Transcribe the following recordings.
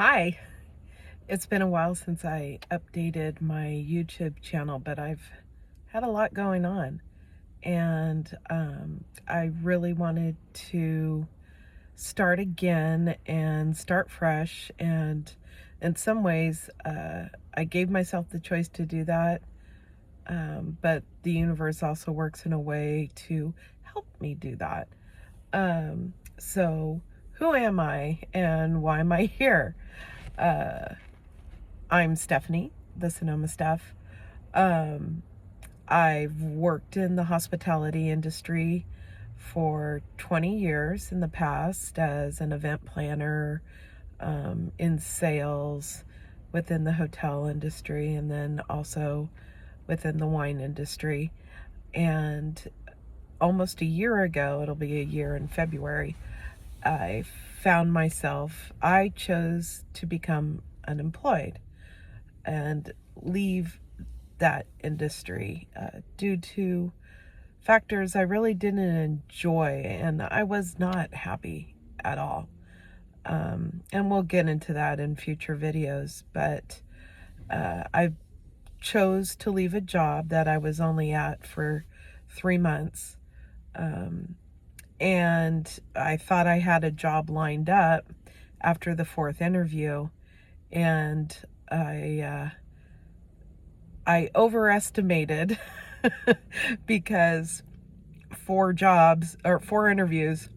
Hi, it's been a while since I updated my YouTube channel, but I've had a lot going on, and I really wanted to start again and start fresh. And in some ways, I gave myself the choice to do that, but the universe also works in a way to help me do that. So, who am I and why am I here? Uh, I'm Stephanie, the Sonoma Steph. Um, I've worked in the hospitality industry for 20 years in the past as an event planner, in sales within the hotel industry, and then also within the wine industry. And almost a year ago, it'll be a year in February, I I chose to become unemployed and leave that industry due to factors I really didn't enjoy, and I was not happy at all. And we'll get into that in future videos, but I chose to leave a job that I was only at for 3 months. And I thought I had a job lined up after the fourth interview, and I overestimated because four interviews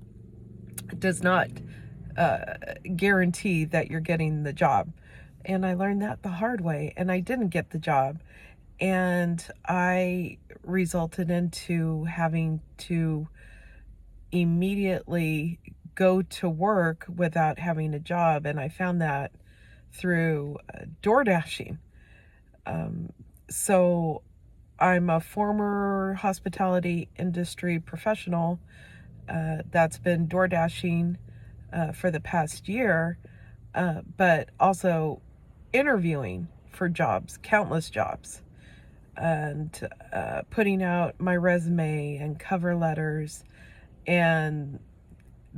does not guarantee that you're getting the job. And I learned that the hard way, and I didn't get the job. And I resulted into having to immediately go to work without having a job. And I found that through door dashing. So I'm a former hospitality industry professional that's been door dashing for the past year, but also interviewing for jobs, countless jobs, and putting out my resume and cover letters, and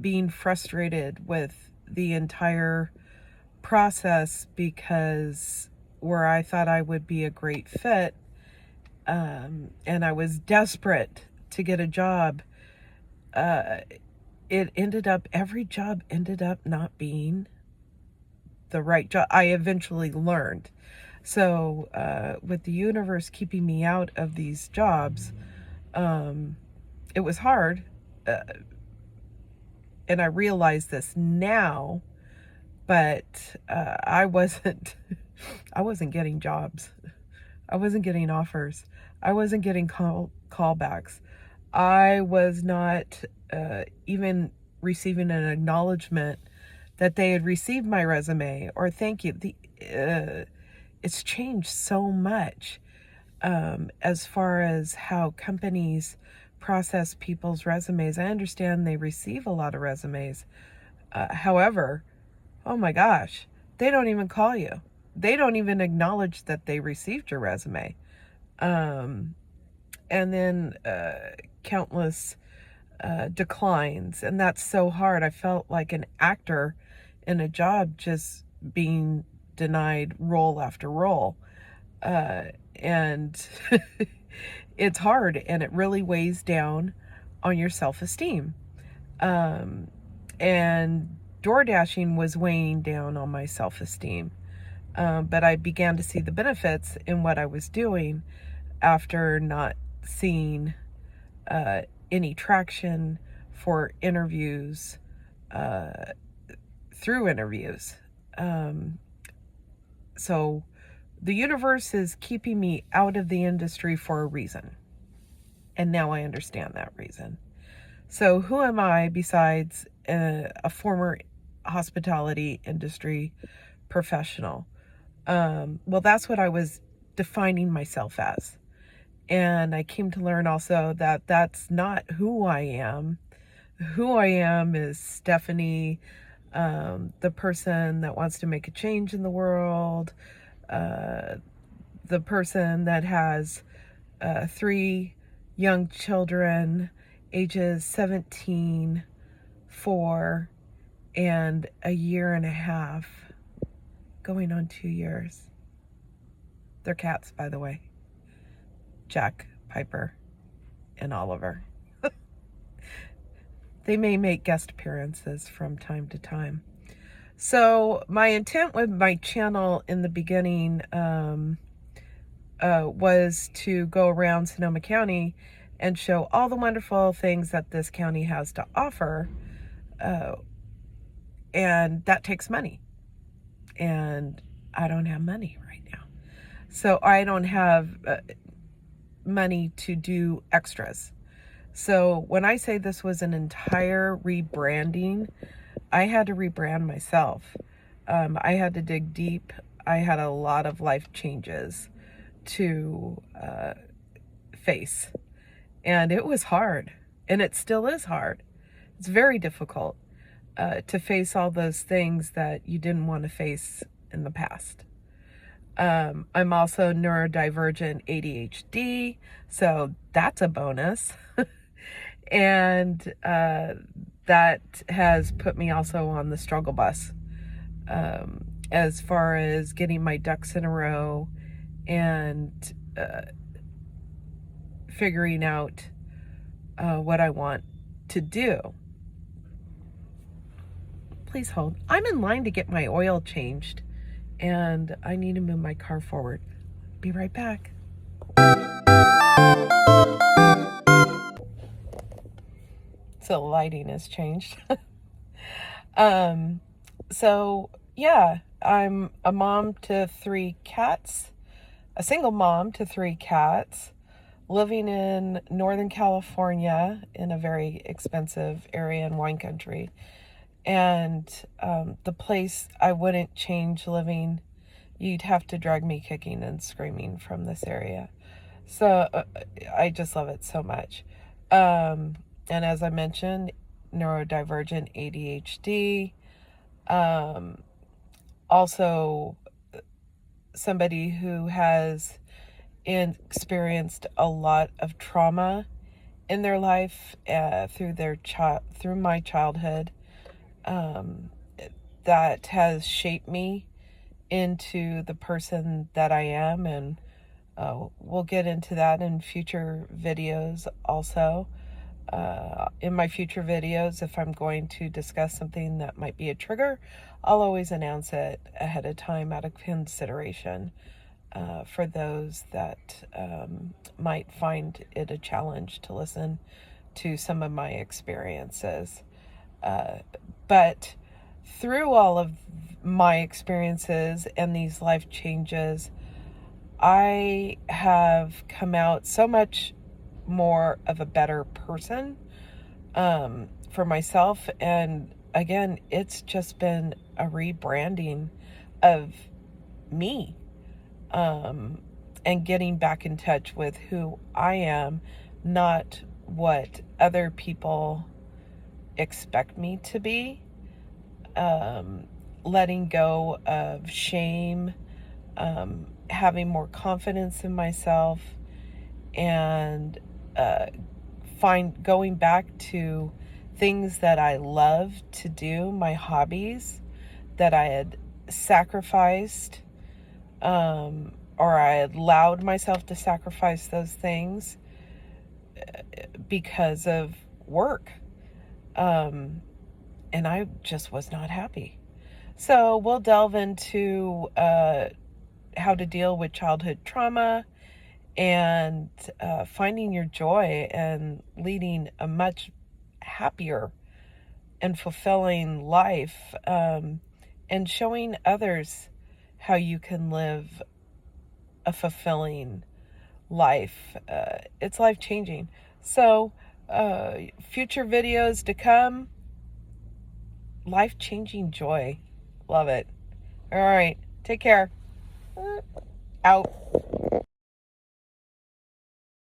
being frustrated with the entire process because where I thought I would be a great fit, and I was desperate to get a job, every job ended up not being the right job. I eventually learned. So, with the universe keeping me out of these jobs, it was hard. Uh, and I realize this now, but I wasn't getting jobs. I wasn't getting offers. I wasn't getting callbacks. I was not even receiving an acknowledgement that they had received my resume or thank you. It's changed so much as far as how companies process people's resumes. I understand they receive a lot of resumes. However, oh my gosh, they don't even call you. They don't even acknowledge that they received your resume. And then countless declines. And that's so hard. I felt like an actor in a job just being denied role after role. And it's hard, and it really weighs down on your self-esteem. And door dashing was weighing down on my self-esteem. But I began to see the benefits in what I was doing after not seeing any traction for interviews through interviews. So the universe is keeping me out of the industry for a reason. And now I understand that reason. So who am I besides a former hospitality industry professional? Well, that's what I was defining myself as. And I came to learn also that that's not who I am. Who I am is Stephanie, the person that wants to make a change in the world, the person that has 3 young children, ages 17, 4, and a year and a half. going on 2 years. They're cats, by the way. Jack, Piper, and Oliver. They may make guest appearances from time to time. So my intent with my channel in the beginning was to go around Sonoma County and show all the wonderful things that this county has to offer. And that takes money. And I don't have money right now. So I don't have money to do extras. So when I say this was an entire rebranding, I had to rebrand myself. I had to dig deep. I had a lot of life changes to face. And it was hard. And it still is hard. It's very difficult to face all those things that you didn't want to face in the past. I'm also neurodivergent ADHD, so that's a bonus. And that has put me also on the struggle bus as far as getting my ducks in a row and figuring out what I want to do. Please hold. I'm in line to get my oil changed, and I need to move my car forward. Be right back. So lighting has changed. So yeah, I'm a mom to 3 cats, a single mom to 3 cats, living in Northern California in a very expensive area in wine country. And the place I wouldn't change living. You'd have to drag me kicking and screaming from this area. So I just love it so much. And as I mentioned, neurodivergent ADHD. Also somebody who has experienced a lot of trauma in their life through my childhood. That has shaped me into the person that I am, and we'll get into that in future videos also. In my future videos, if I'm going to discuss something that might be a trigger, I'll always announce it ahead of time out of consideration for those that might find it a challenge to listen to some of my experiences. But through all of my experiences and these life changes, I have come out so much more of a better person for myself. And again, it's just been a rebranding of me and getting back in touch with who I am, not what other people expect me to be. Letting go of shame, having more confidence in myself, and going back to things that I love to do, my hobbies that I had sacrificed, or I had allowed myself to sacrifice those things because of work. And I just was not happy. So we'll delve into how to deal with childhood trauma and finding your joy and leading a much happier and fulfilling life, and showing others how you can live a fulfilling life. It's life-changing. So future videos to come. Life-changing joy. Love it. All right. Take care. Out.